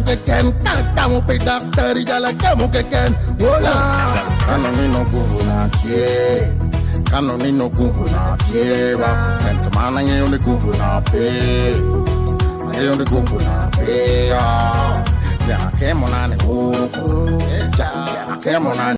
keken, kata mo pe daktari jala kemo keken. Hola, kanoni no kuvunatie, kanoni no kuvunatie ba. Entamana nge yonde kuvunape, nge yonde kuvunape ya. Ya kemo nane, ya kemo nane.